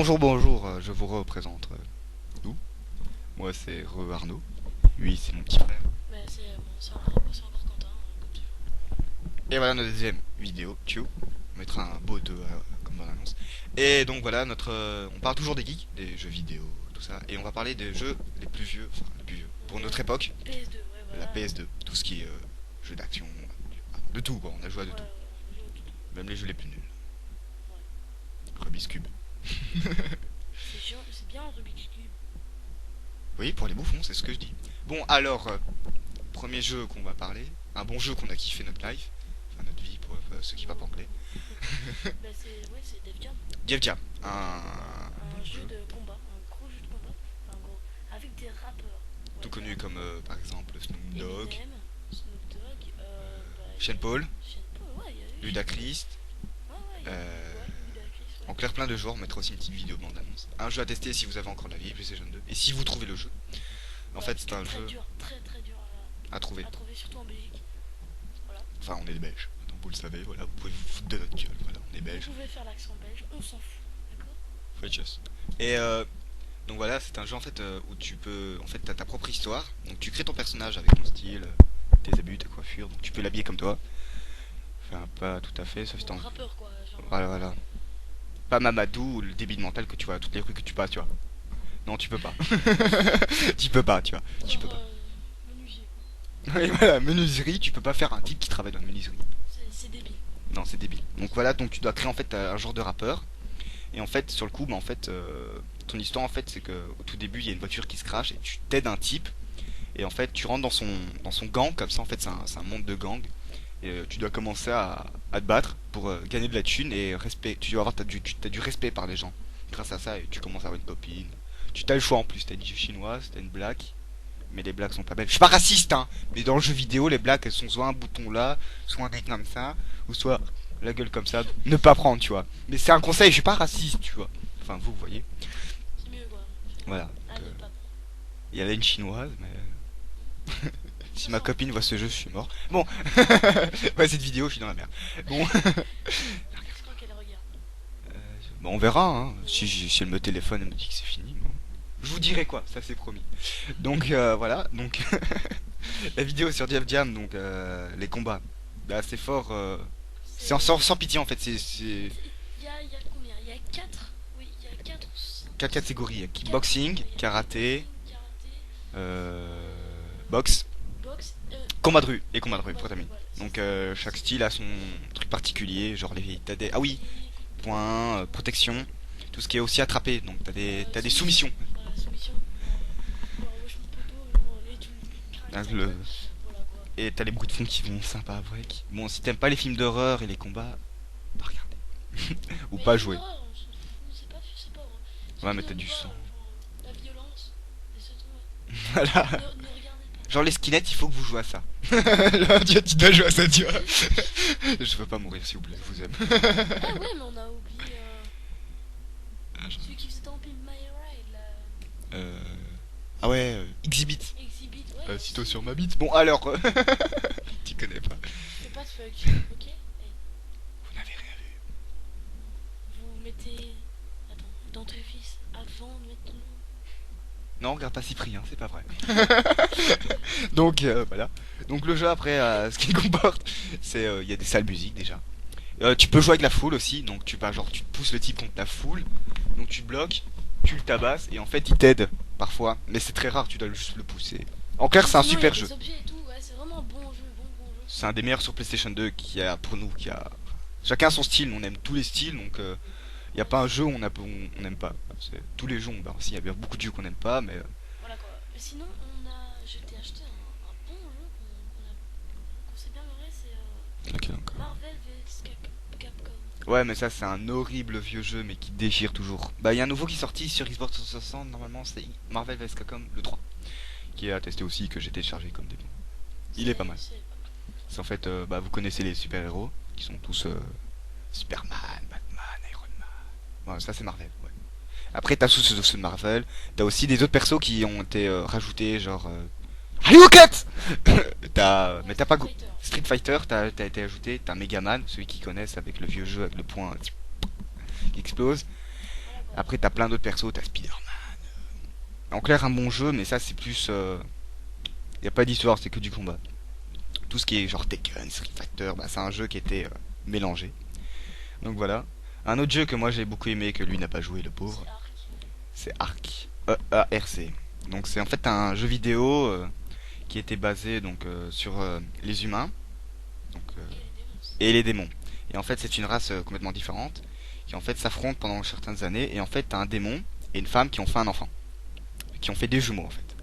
bonjour, je vous représente. Nous. Moi c'est Arnaud. Lui c'est mon petit frère. Mais c'est encore Quentin, comme toujours. Et voilà notre deuxième vidéo, tchou. On mettra un beau 2 comme dans l'annonce. Et donc voilà, on parle toujours des geeks, des jeux vidéo, tout ça. Et on va parler des jeux les plus vieux, enfin les plus vieux, pour notre époque, PS2, ouais, la voilà. PS2. Tout ce qui est jeux d'action, de tout quoi, on a joué à de Ouais, tout. on joue au tout. Même les jeux les plus nuls. Ouais. Rubik's Cube. C'est bien Rubik's Cube. Oui, pour les bouffons, c'est ce que je dis. Bon alors, premier jeu qu'on va parler, un bon jeu qu'on a kiffé notre life, enfin notre vie pour ceux qui parlent pas anglais. Bah c'est Def Jam. Def Jam, Un jeu jeu de combat, un gros jeu de combat. Enfin gros, avec des rappeurs. tout Ouais, connu comme par exemple Snoop Dogg, Eminem, Snoop Dogg, Sean Paul, Sean Paul, ouais, il y a eu. Ludacris, Ouais, il y a eu, euh, ouais, Ludacris, en ouais. clair plein de joueurs, on mettra aussi une petite vidéo bande annonce. Un jeu à tester si vous avez encore la vieille PlayStation 2 et si vous trouvez le jeu. En fait c'est un Très jeu dur, très dur à trouver. à trouver, surtout en Belgique. Voilà. Enfin on est des Belges, donc vous le savez, voilà, vous pouvez vous foutre de notre gueule, voilà, on est Vous Belges. pouvez faire l'accent belge, on s'en fout, d'accord? Righteous. Et donc voilà, c'est un jeu en fait où tu peux, en fait, t'as ta propre histoire. Donc tu crées ton personnage avec ton style, tes habits, ta coiffure. Donc tu peux l'habiller comme toi. Enfin pas tout à fait, sauf si Bon, t'en. rappeur quoi, genre. Voilà. Pas Mamadou ou le débile mental que tu vois à toutes les rues que tu passes, tu vois. Non, tu peux pas. Tu peux pas, tu vois. Tu Genre, peux pas. menuisier. Oui, voilà, menuiserie, tu peux pas faire un type qui travaille dans la menuiserie. C'est débile. Non, c'est débile. Donc voilà, donc tu dois créer en fait un genre de rappeur. Et en fait, sur le coup, bah, en fait, ton histoire en fait, c'est que au tout début, il y a une voiture qui se crache et tu t'aides un type. Et en fait, tu rentres dans son gang, comme ça, en fait, c'est un monde de gang. Et tu dois commencer à te battre pour gagner de la thune et respect. Tu dois avoir t'as du respect par les gens. Grâce à ça, et tu commences à avoir une copine. Tu t'as le choix en plus. T'as une chinoise, t'as une black. Mais les blacks sont pas belles. Je suis pas raciste, hein. Mais dans le jeu vidéo, les blacks, elles sont soit un bouton là, soit un nez comme ça, ou soit la gueule comme ça. Ne pas prendre, tu vois. Mais c'est un conseil. Je suis pas raciste, tu vois. Enfin, vous voyez. C'est mieux quoi. Voilà. Ah, ne pas. Il y avait une chinoise, mais si ma Ça, copine voit ce jeu, je suis mort. Bon, ouais, cette vidéo, je suis dans la merde. Bon, c'est quand qu'elle regarde. bon on verra. Hein. Si elle me téléphone, elle me dit que c'est fini. Bon. Je vous dirai quoi, ça c'est promis. Donc voilà, donc la vidéo sur Def Jam, donc les combats, bah, c'est fort. C'est sans pitié en fait. C'est Il y a combien? Il y a 4. Oui, il y a 4 ou 5. quatre catégories kickboxing, karaté, Karaté, euh, boxe, boxe, combat de rue et combat de rue, combat de rue, protamine. voilà, c'est Donc ça. chaque style a son truc particulier, genre les t'as des ah oui, points, protection, tout ce qui est aussi attrapé. Donc t'as des soumissions. Voilà, soumission. Genre, wesh mon poteau, genre, et tu Hein, craques ta le- gueule. Voilà quoi. Et t'as les bruits de fond qui vont sympa avec. Bon, si t'aimes pas les films d'horreur et les combats, pas regarder. Ou Mais pas les films jouer. d'horreur, on s'en fout, c'est pas vrai. Ceux Ouais, qui mais t'as n'aiment du pas, sang. genre, la violence, et c'est tout. Voilà. Ne regardez pas. Genre les skinheads, il faut que vous jouez à ça. Là, tu dois jouer à ça, tu vois. Je veux pas mourir, s'il vous plaît, je vous aime. Ah ouais, mais on a oublié Ah, celui qui faisait Pimp My Ride, là. Euh... Ah ouais, Exhibit. Exhibit, ouais. Sitôt sur ma bite. Bon, alors. Tu connais pas. Fais pas de fuck, ok? Et Vous n'avez rien vu. vous mettez. Attends, dentifrice avant de mettre ton nom. Non, regarde pas Cyprien, c'est pas vrai. Donc, voilà. Donc, le jeu, après, ce qu'il comporte, c'est. Il y a des salles musique déjà. Tu peux jouer avec la foule aussi, donc tu vas genre tu te pousses le type contre la foule, donc tu bloques, tu le tabasses et en fait il t'aide parfois, mais c'est très rare, tu dois juste le pousser. En clair, c'est un Sinon, il y super a jeu. des objets et tout, ouais, c'est vraiment un bon jeu, bon jeu. C'est un des meilleurs sur PlayStation 2 qui a pour nous, qui a chacun son style, on aime tous les styles, donc il n'y a pas un jeu où on n'aime pas. Tous les jeux, bah, si, il y a bien beaucoup de jeux qu'on n'aime pas, mais Voilà quoi. Mais sinon, je t'ai acheté un bon jeu qu'on s'est bien marré, c'est lequel encore. Marvel vs Capcom. Ouais, mais ça c'est un horrible vieux jeu, mais qui déchire toujours. Bah, il y a un nouveau qui est sorti sur Xbox 360, normalement, c'est Marvel vs Capcom le 3, qui est à tester aussi, que j'ai téléchargé comme démo. Il est pas mal. C'est en fait, bah, vous connaissez les super-héros, qui sont tous Superman, Batman, Iron Man. Bon, ça c'est Marvel, ouais. Après, t'as tous ceux de Marvel, t'as aussi des autres persos qui ont été rajoutés, genre. Hadouken. Mais t'as pas. Fighter. Street Fighter, t'as été ajouté, t'as Megaman, celui qui connaissent avec le vieux jeu avec le point qui explose. Voilà quoi. Après, t'as plein d'autres persos, t'as Spider-Man. En clair, un bon jeu, mais ça, c'est plus. Y a pas d'histoire, c'est que du combat. Tout ce qui est genre Tekken, Street Fighter, bah, c'est un jeu qui était mélangé. Donc voilà. Un autre jeu que moi j'ai beaucoup aimé, que lui n'a pas joué, le pauvre, C'est Ark. c'est Ark. E-A-R-C. Donc c'est en fait un jeu vidéo qui était basé donc sur les humains donc, Et les démons aussi. et les démons. Et en fait c'est une race complètement différente qui en fait s'affrontent pendant certaines années. Et en fait t'as un démon et une femme qui ont fait un enfant, qui ont fait des jumeaux en fait.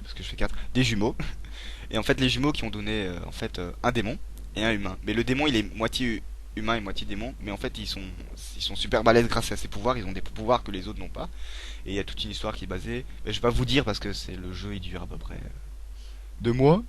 Parce que je fais quatre, des jumeaux. Et en fait les jumeaux qui ont donné en fait un démon et un humain. Mais le démon il est moitié humain et moitié démon. Mais en fait ils sont super balèzes grâce à ses pouvoirs. Ils ont des pouvoirs que les autres n'ont pas. Et il y a toute une histoire qui est basée. Mais je vais pas vous dire parce que c'est le jeu, il dure à peu près 2 mois.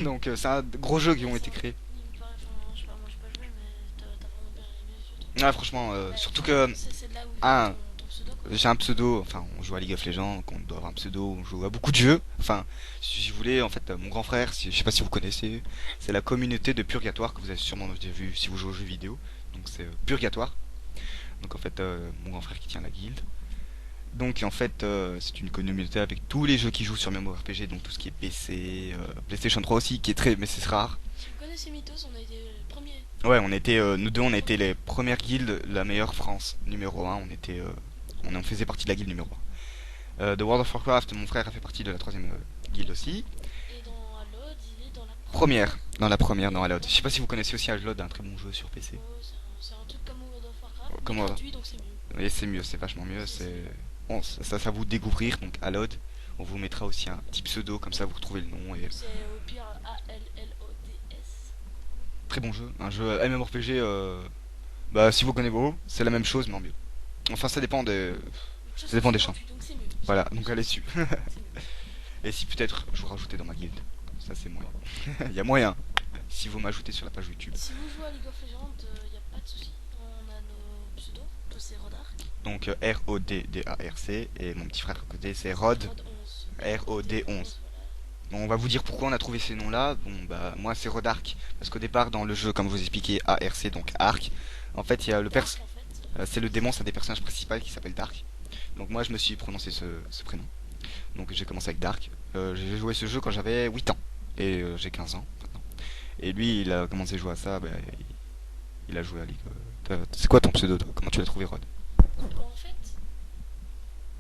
Donc c'est un gros jeu qui Mais ont ça, été créés. il me paraît, enfin, je sais pas, moi j'ai pas joué, mais t'as vraiment bien aimé ce truc. Ouais, franchement, Bah, surtout toi, que c'est de là où vient ah, ton pseudo, quoi. j'ai un pseudo. Enfin, on joue à League of Legends, donc on doit avoir un pseudo. On joue à beaucoup de jeux. Enfin, si vous voulez, en fait, mon grand frère, je sais pas si vous connaissez, c'est la communauté de Purgatoire que vous avez sûrement déjà vu si vous jouez aux jeux vidéo. Donc c'est Purgatoire. Donc en fait, mon grand frère qui tient la guilde. Donc en fait, c'est une communauté avec tous les jeux qui jouent sur MMORPG, donc tout ce qui est PC, PlayStation 3 aussi, qui est très, mais c'est rare. Si vous connaissez Mythos, on a été les premiers. Ouais, on était, nous deux, on a été les premières guildes, la meilleure France, numéro un. On faisait partie de la guilde numéro un. De World of Warcraft, mon frère a fait partie de la troisième guilde aussi. Et dans Halo, il est dans la Première, dans la première, Et dans Alloud. dans Je sais pas si vous connaissez aussi Alloud, un très bon jeu sur PC. oh, c'est un truc comme World of Warcraft, mais Comment gratuit, donc c'est mieux. Et c'est mieux, c'est vachement mieux. C'est C'est mieux. bon, ça vous découvrir. Donc Alloud, on vous mettra aussi un petit pseudo comme ça, vous retrouvez le nom. Et C'est au pire ALLODS. très bon jeu, un jeu MMORPG. Bah si vous connaissez WoW, c'est la même chose mais en mieux. Enfin ça dépend des, Donc ça, ça dépend c'est des champs. gratuit, donc c'est mieux. Voilà, donc allez dessus. C'est mieux. Et si peut-être je vous rajoutais dans ma guilde, ça c'est moyen. Il y a moyen. Si vous m'ajoutez sur la page YouTube. Si vous jouez à League of Legends, y a pas de souci. On a nos pseudos. Toi, c'est Rodark. Donc RODDARC et mon petit frère à côté c'est Rod Rod 11. ROD11. Voilà. Bon, on va vous dire pourquoi on a trouvé ces noms-là. Bon, bah, moi c'est Rodark, parce qu'au départ, dans le jeu, comme je vous expliquais, ARC, donc Arc, en fait, il y a Dark, en fait. c'est le démon, c'est un des personnages principaux qui s'appelle Dark. Donc, moi, je me suis prononcé ce prénom. Donc, j'ai commencé avec Dark. J'ai joué ce jeu quand j'avais 8 ans, et j'ai 15 ans maintenant. Et lui, il a commencé à jouer à ça, bah, il a joué à League. C'est quoi ton pseudo, toi? Comment tu l'as trouvé, Rod? Bon, en fait,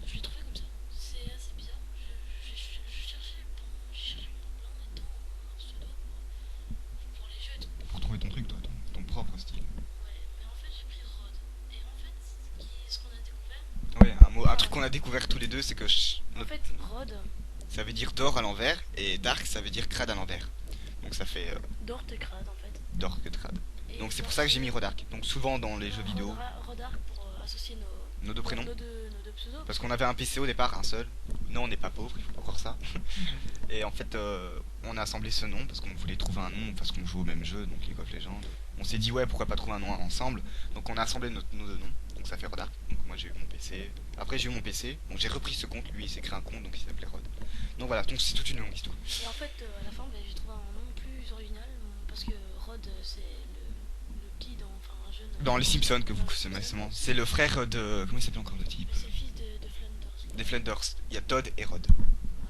je l'ai trouvé comme ça. C'est assez bizarre. Je cherchais j'ai cherché mon blanc en étant un pseudo pour les jeux et tout. Pour trouver ton truc, toi, ton propre style. Ouais, mais en fait, j'ai pris Rod. Et en fait, ce qu'on a découvert. Ouais, un truc qu'on a découvert tous les deux, c'est que En fait, Rod, ça veut dire d'or à l'envers, et dark ça veut dire crade à l'envers. Donc ça fait d'or te crade en fait. d'or que crade. Et Donc c'est pour Dark, ça que j'ai mis Rodark. Donc souvent dans les jeux vidéo, Rodark pour associer nos deux prénoms. nos deux pseudos. Parce qu'on avait un PC au départ, un seul. Non, on n'est pas pauvre, il faut pas croire ça. Et en fait, on a assemblé ce nom parce qu'on voulait trouver un nom, parce qu'on joue au même jeu, donc League of Legends. On s'est dit, ouais, pourquoi pas trouver un nom ensemble. Donc on a assemblé nos deux noms, donc ça fait Rodark. Donc moi j'ai eu mon PC. Après j'ai eu mon PC, donc j'ai repris ce compte, lui il s'est créé un compte, donc il s'appelait Rod. Donc voilà, donc c'est toute une longue histoire. Et en fait, à la fin, ben, j'ai trouvé un nom plus original parce que Rod, c'est le petit dans, enfin, un jeune. Dans les Simpsons que vous Dans les connaissez, Simpsons. c'est le frère de. Comment il s'appelle encore le type? Mais c'est le fils de Flanders. Des Flanders. Il y a Todd et Rod.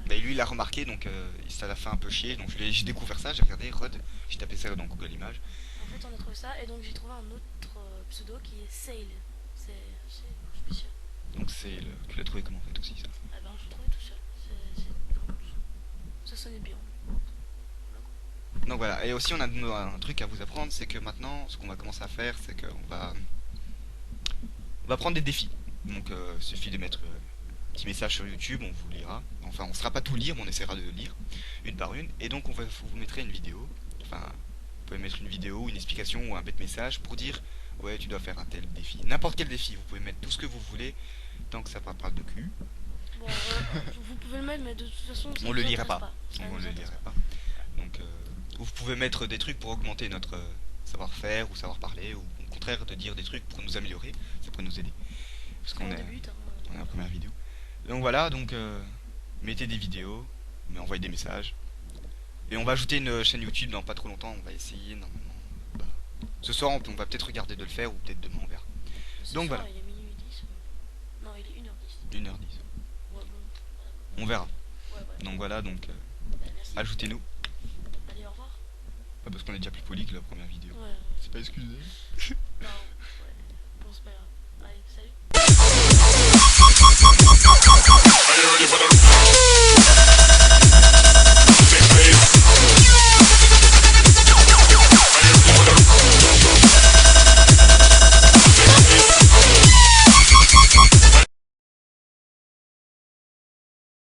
Bah, lui il a remarqué donc ça l'a fait un peu chier donc j'ai découvert ça, j'ai regardé Rod, j'ai tapé ça dans Google Images. En fait, on a trouvé ça et donc j'ai trouvé un autre pseudo qui est Sail. C'est assez spécial. Donc tu l'as trouvé comment en fait aussi ça? Ah ben, je l'ai trouvé tout seul. C'est vraiment. Ça sonnait bien. Donc voilà, et aussi on a un truc à vous apprendre, c'est que maintenant ce qu'on va commencer à faire c'est on va prendre des défis. Donc il suffit de mettre un petit message sur YouTube, on vous lira. Enfin on ne sera pas tout lire mais on essaiera de lire une par une. Et donc vous mettrez une vidéo. Enfin vous pouvez mettre une vidéo, une explication ou un bête message pour dire ouais tu dois faire un tel défi. N'importe quel défi, vous pouvez mettre tout ce que vous voulez tant que ça parle de cul. Bon, vous pouvez le mettre, mais de toute façon, ça On nous le lirait intéresse pas. Ça On nous le intéresse lirait pas. Donc vous pouvez mettre des trucs pour augmenter notre savoir-faire ou savoir parler ou au contraire de dire des trucs pour nous améliorer, ça pourrait nous aider. Parce qu'on On est, débute. Hein, on est en première vidéo. Donc voilà, donc mettez des vidéos, mais envoyez des messages. Et on va ajouter une chaîne YouTube dans pas trop longtemps, on va essayer normalement. Bah, ce soir on va peut-être regarder de le faire ou peut-être demain on verra. Ce Donc soir, voilà. il est minuit 10. 1h10. 1h10. Ouais, bon. On verra. Ouais, ouais. Donc voilà, donc Bah, merci. ajoutez-nous. Allez, au revoir. Pas parce qu'on est déjà plus poli que la première vidéo. Ouais, ouais. C'est pas excusé. Non, ouais. Bon, c'est pas grave. Allez, salut.